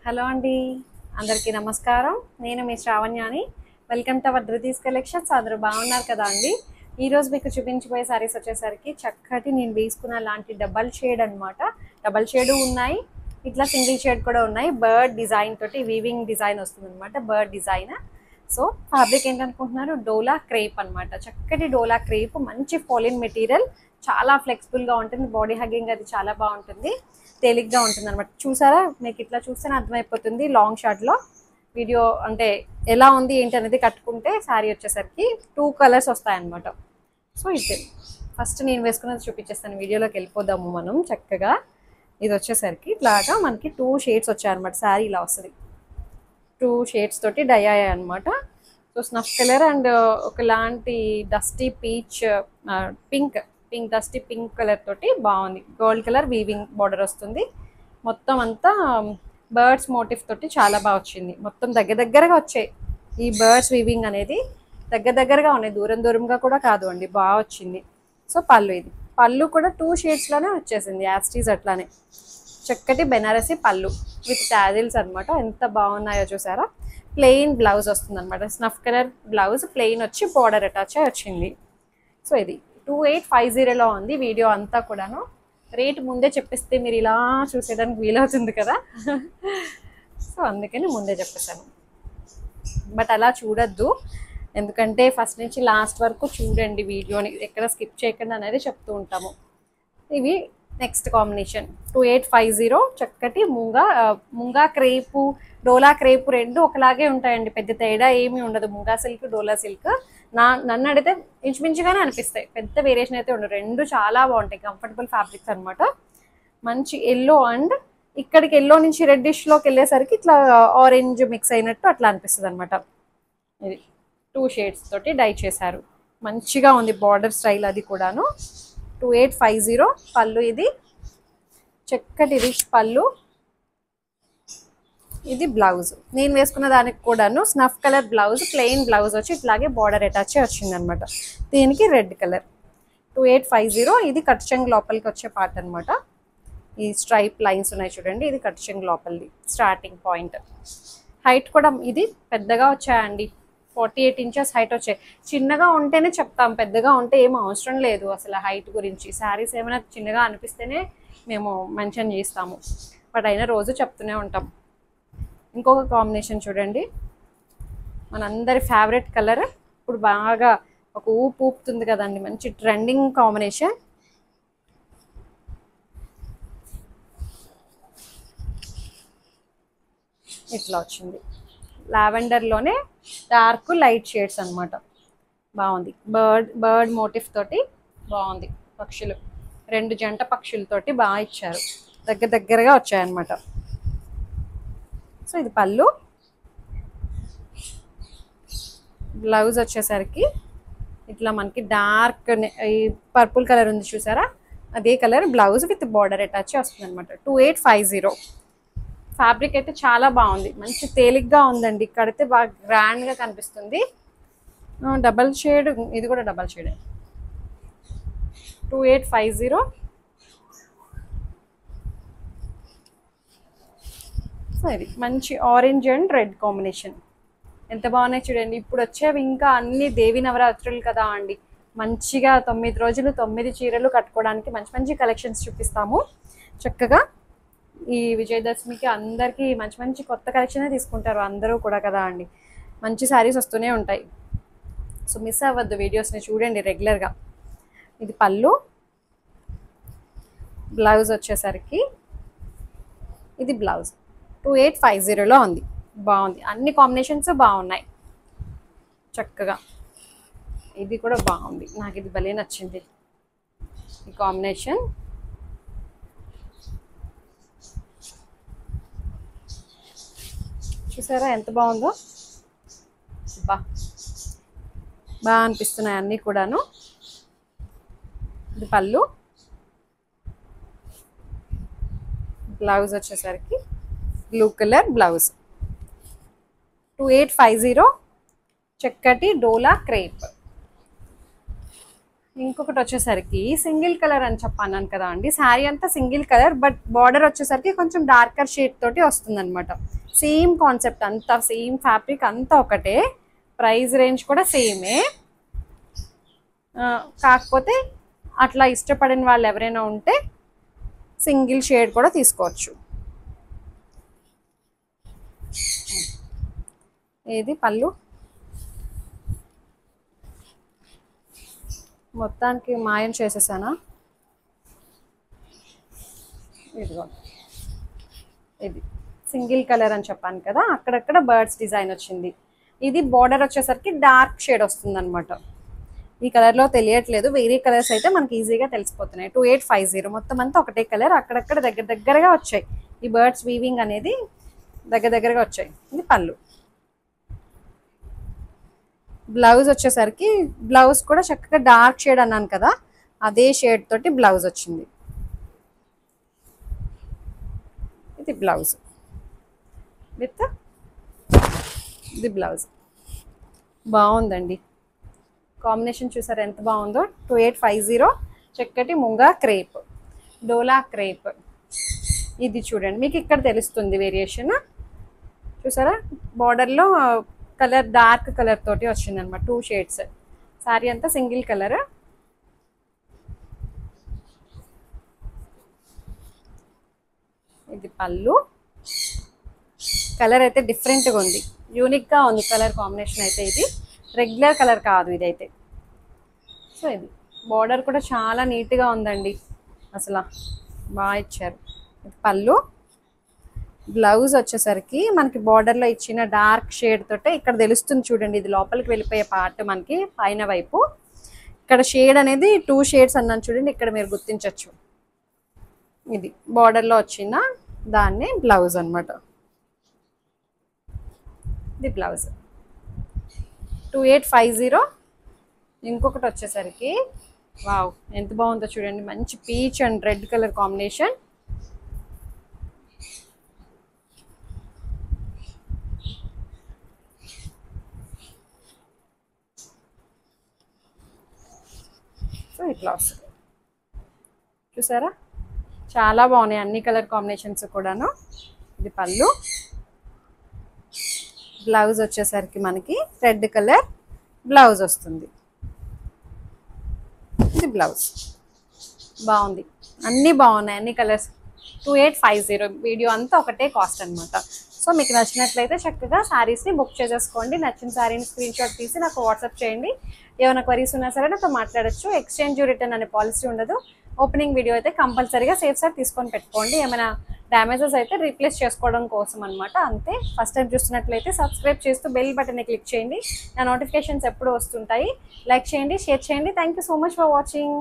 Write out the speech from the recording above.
Hello అండి, అందరికీ నమస్కారం. నేను మీ శ్రావణ్యాని. Welcome to our Dhruthi's collections. అందరూ బాగున్నారు కదా అండి. ఈరోజు మీకు చూపించబోయే సారీస్ వచ్చేసరికి చక్కటి నేను వేసుకున్న లాంటి డబల్ షేడ్ అనమాట. డబల్ షేడ్ ఉన్నాయి, ఇట్లా సింగిల్ షేడ్ కూడా ఉన్నాయి. బర్డ్ డిజైన్ తోటి వీవింగ్ డిజైన్ వస్తుంది అనమాట, బర్డ్ డిజైన్. సో ఫ్యాబ్రిక్ ఏంటనుకుంటున్నారు, డోలా క్రేప్ అనమాట. చక్కటి డోలా క్రేప్, మంచి ఫాలిన్ మెటీరియల్, చాలా ఫ్లెక్సిబుల్గా ఉంటుంది. బాడీ హగ్గింగ్ అది చాలా బాగుంటుంది, తేలిగ్గా ఉంటుంది అనమాట. చూసారా, మీకు ఇట్లా చూస్తేనే అర్థమైపోతుంది. లాంగ్ షార్ట్లో వీడియో అంటే ఎలా ఉంది ఏంటి అనేది కట్టుకుంటే శారీ వచ్చేసరికి 2 కలర్స్ వస్తాయన్నమాట. సో ఇది ఫస్ట్ నేను వేసుకున్నది చూపించేస్తాను. వీడియోలోకి వెళ్ళిపోదాము మనం చక్కగా. ఇది వచ్చేసరికి ఇట్లాగా మనకి 2 షేడ్స్ వచ్చాయన్నమాట. శారీ ఇలా వస్తుంది, 2 షేడ్స్ తోటి డై అయ్యాయి అనమాట. సో స్నఫ్ కలర్ అండ్ ఒకలాంటి dusty peach pink dusty pink colour తోటి బాగుంది. గోల్డ్ కలర్ వీవింగ్ బార్డర్ వస్తుంది. మొత్తం అంతా బర్డ్స్ మోటివ్ తోటి చాలా బాగా వచ్చింది. మొత్తం దగ్గరగా వచ్చాయి. ఈ బర్డ్స్ వీవింగ్ అనేది దగ్గరగా ఉన్నాయి, దూరంగా కూడా కాదు అండి, బాగా వచ్చింది. సో పళ్ళు, ఇది పళ్ళు కూడా 2 షేడ్స్లోనే వచ్చేసింది, యాస్టీస్ అట్లానే. చక్కటి బెనారసి పళ్ళు విత్ టాజిల్స్ అనమాట. ఎంత బాగున్నాయో చూసారా. ప్లెయిన్ బ్లౌజ్ వస్తుంది అనమాట. స్నఫ్ కలర్ బ్లౌజ్ ప్లెయిన్ వచ్చి బార్డర్ అటాచ్ వచ్చింది. సో ఇది 2850లో ఉంది. వీడియో అంతా కూడాను రేట్ ముందే చెప్పిస్తే మీరు ఇలా చూసేదానికి వీలవుతుంది కదా. సో అందుకని ముందే చెప్పేశాను. బట్ అలా చూడొద్దు, ఎందుకంటే ఫస్ట్ నుంచి లాస్ట్ వరకు చూడండి వీడియోని, ఎక్కడ స్కిప్ చేయకుండా అనేది చెప్తూ ఉంటాము. ఇవి నెక్స్ట్ కాంబినేషన్ 2850. చక్కటి ముంగా క్రేపు, డోలా క్రేపు రెండు ఒకలాగే ఉంటాయండి, పెద్ద తేడా ఏమీ ఉండదు. ముంగా సిల్క్, డోలా సిల్క్ నన్ను అడిగితే ఇంచుమించుగానే అనిపిస్తాయి, పెద్ద వేరియేషన్ అయితే ఉండదు. రెండు చాలా బాగుంటాయి, కంఫర్టబుల్ ఫ్యాబ్రిక్స్ అనమాట. మంచి ఎల్లో అండ్ ఇక్కడికి ఎల్లో నుంచి రెడ్డిష్లోకి వెళ్ళేసరికి ఇట్లా ఆరెంజ్ మిక్స్ అయినట్టు అట్లా అనిపిస్తుంది అనమాట. ఇది 2 షేడ్స్ తోటి డై చేశారు, మంచిగా ఉంది బార్డర్ స్టైల్ అది కూడాను. 2850 పళ్ళు, ఇది చక్కటి రిచ్ పళ్ళు. ఇది బ్లౌజ్, నేను వేసుకున్న దానికి కూడాను snuff colour blouse, plain blouse వచ్చి ఇట్లాగే బార్డర్ అటాచ్ వచ్చింది అనమాట. దీనికి రెడ్ కలర్. 2850. ఇది కట్ చెంగు లోపలికి వచ్చే పార్ట్ అనమాట. ఈ స్ట్రైప్ లైన్స్ ఉన్నాయి చూడండి, ఇది కట్ చెంగు లోపలిది స్టార్టింగ్ పాయింట్. హైట్ కూడా ఇది పెద్దగా వచ్చాయండి, 48 ఇంచెస్ హైట్ వచ్చాయి. చిన్నగా ఉంటేనే చెప్తాం, పెద్దగా ఉంటే ఏం అవసరం లేదు అసలు హైట్ గురించి. శారీస్ ఏమైనా చిన్నగా అనిపిస్తేనే మేము మెన్షన్ చేస్తాము, బట్ అయినా రోజు చెప్తూనే ఉంటాం. ఇంకొక కాంబినేషన్ చూడండి, మనందరి ఫేవరెట్ కలర్, ఇప్పుడు బాగా ఒక ఊపుతుంది కదండి, మంచి ట్రెండింగ్ కాంబినేషన్. ఇట్లా వచ్చింది, లావెండర్లోనే డార్క్ లైట్ షేడ్స్ అనమాట. బాగుంది, బర్డ్ మోటిఫ్ తోటి బాగుంది. పక్షులు, 2 జంట పక్షులతోటి బాగా ఇచ్చారు, దగ్గరగా వచ్చాయన్నమాట. సో ఇది పళ్ళు. బ్లౌజ్ వచ్చేసరికి ఇట్లా మనకి డార్క్ ఈ పర్పుల్ కలర్ ఉంది చూసారా, అదే colour blouse with border attach వస్తుంది అనమాట. 2850. ఫ్యాబ్రిక్ అయితే చాలా బాగుంది, మంచి తేలిగ్గా ఉందండి. కడితే బాగా గ్రాండ్గా కనిపిస్తుంది. డబల్ షేడ్, ఇది కూడా డబల్ షేడ్. 2850. సో ఇది మంచి ఆరెంజ్ అండ్ రెడ్ కాంబినేషన్, ఎంత బాగున్నాయి చూడండి. ఇప్పుడు వచ్చేవి ఇంకా అన్ని దేవి నవరాత్రులు కదా అండి, మంచిగా 9 రోజులు 9 చీరలు కట్టుకోవడానికి మంచి కలెక్షన్స్ చూపిస్తాము. చక్కగా ఈ విజయదశమికి అందరికీ మంచి కొత్త కలెక్షనే తీసుకుంటారు అందరూ కూడా కదా అండి. మంచి శారీస్ వస్తూనే ఉంటాయి, సో మిస్ అవ్వద్దు వీడియోస్ని, చూడండి రెగ్యులర్గా. ఇది పళ్ళు. బ్లౌజ్ వచ్చేసరికి ఇది బ్లౌజ్ 2850లో ఉంది. బాగుంది, అన్ని కాంబినేషన్స్ బాగున్నాయి చక్కగా. ఇది కూడా బాగుంది, నాకు ఇది భలే నచ్చింది ఈ కాంబినేషన్. చూసారా ఎంత బాగుందో, బాగా అనిపిస్తున్నాయి అన్నీ కూడాను. ఇది పళ్ళు. బ్లౌజ్ వచ్చేసరికి బ్లూ కలర్ బ్లౌజ్. 2850 చక్కటి డోలా క్రేప్. ఇంకొకటి వచ్చేసరికి సింగిల్ కలర్ అని చెప్పాను కదా అండి. శారీ అంతా సింగిల్ కలర్, బట్ బార్డర్ వచ్చేసరికి కొంచెం డార్కర్ షేడ్ తోటి వస్తుంది అనమాట. సేమ్ కాన్సెప్ట్, అంతా సేమ్ ఫ్యాబ్రిక్ అంతా ఒకటే, ప్రైస్ రేంజ్ కూడా సేమే. కాకపోతే అట్లా ఇష్టపడిన వాళ్ళు ఎవరైనా ఉంటే సింగిల్ షేడ్ కూడా తీసుకోవచ్చు. ఇది పళ్ళు. మొత్తానికి మాయం చేసేసానా? ఇదిగో ఇది సింగిల్ కలర్ అని చెప్పాను కదా, అక్కడక్కడ బర్డ్స్ డిజైన్ వచ్చింది. ఇది బార్డర్ వచ్చేసరికి డార్క్ షేడ్ వస్తుంది అనమాట. ఈ కలర్లో తెలియట్లేదు, వేరే కలర్స్ అయితే మనకి ఈజీగా తెలిసిపోతున్నాయి. 2850 మొత్తం అంతా ఒకటే కలర్, అక్కడక్కడ దగ్గరగా వచ్చాయి. ఈ బర్డ్స్ వీవింగ్ అనేది దగ్గరగా వచ్చాయి. ఇది పళ్ళు. బ్లౌజ్ వచ్చేసరికి బ్లౌజ్ కూడా చక్కగా డార్క్ షేడ్ అన్నాను కదా, అదే షేడ్ తోటి బ్లౌజ్ వచ్చింది. ఇది బ్లౌజ్ విత్ ఇది బ్లౌజ్. బాగుందండి కాంబినేషన్, చూసారు ఎంత బాగుందో. 2850 చక్కటి ముంగా క్రేప్, డోలా క్రేప్. ఇది చూడండి, మీకు ఇక్కడ తెలుస్తుంది వేరియేషన్. చూసారా బార్డర్లో కలర్ డార్క్ కలర్ తోటి వచ్చింది అనమాట, 2 షేడ్స్. శారీ అంతా సింగిల్ కలర్. ఇది పళ్ళు. కలర్ అయితే డిఫరెంట్గా ఉంది, యూనిక్గా ఉంది కలర్ కాంబినేషన్ అయితే. ఇది రెగ్యులర్ కలర్ కాదు ఇదైతే. సో ఇది బార్డర్ కూడా చాలా నీట్గా ఉందండి, అసలు బాగా ఇచ్చారు. ఇది పళ్ళు. బ్లౌజ్ వచ్చేసరికి మనకి బార్డర్లో ఇచ్చిన డార్క్ షేడ్ తోటే ఇక్కడ తెలుస్తుంది చూడండి, ఇది లోపలికి వెళ్ళిపోయే పార్ట్ మనకి పైన వైపు. ఇక్కడ షేడ్ అనేది 2 షేడ్స్ అన్నాను చూడండి, ఇక్కడ మీరు గుర్తించవచ్చు. ఇది బార్డర్లో వచ్చిన దాన్ని బ్లౌజ్ అనమాట. ఇది బ్లౌజ్ 2850. ఇంకొకటి వచ్చేసరికి వావ్ ఎంత బాగుందో చూడండి, మంచి peach and red colour combination. So ఇట్లా వస్తుంది చూసారా, చాలా బాగున్నాయి అన్ని కలర్ కాంబినేషన్స్ కూడాను. ఇది పళ్ళు. బ్లౌజ్ వచ్చేసరికి మనకి రెడ్ కలర్ బ్లౌజ్ వస్తుంది. ఇది బ్లౌజ్. బాగుంది, అన్నీ బాగున్నాయి, అన్ని కలర్స్. 2850. వీడియో అంతా ఒకటే కాస్ట్ అనమాట. సో మీకు నచ్చినట్లయితే చక్కగా శారీస్ని బుక్ చేసేసుకోండి. నచ్చిన శారీని స్క్రీన్ షాట్ తీసి నాకు వాట్సాప్ చేయండి. ఏమైనా క్వరీస్ ఉన్నా సరే నాతో మాట్లాడచ్చు. ఎక్స్చేంజ్ రిటర్న్ అనే పాలసీ ఉండదు. ఓపెనింగ్ వీడియో అయితే కంపల్సరీగా సేఫ్ సైడ్ తీసుకొని పెట్టుకోండి. ఏమైనా డ్యామేజెస్ అయితే రీప్లేస్ చేసుకోవడం కోసం అనమాట, అంతే. ఫస్ట్ టైం చూస్తున్నట్లయితే సబ్స్క్రైబ్ చేస్తూ బెల్ బటన్ని క్లిక్ చేయండి, నా నోటిఫికేషన్స్ ఎప్పుడు వస్తుంటాయి. లైక్ చేయండి, షేర్ చేయండి. Thank you so much for watching.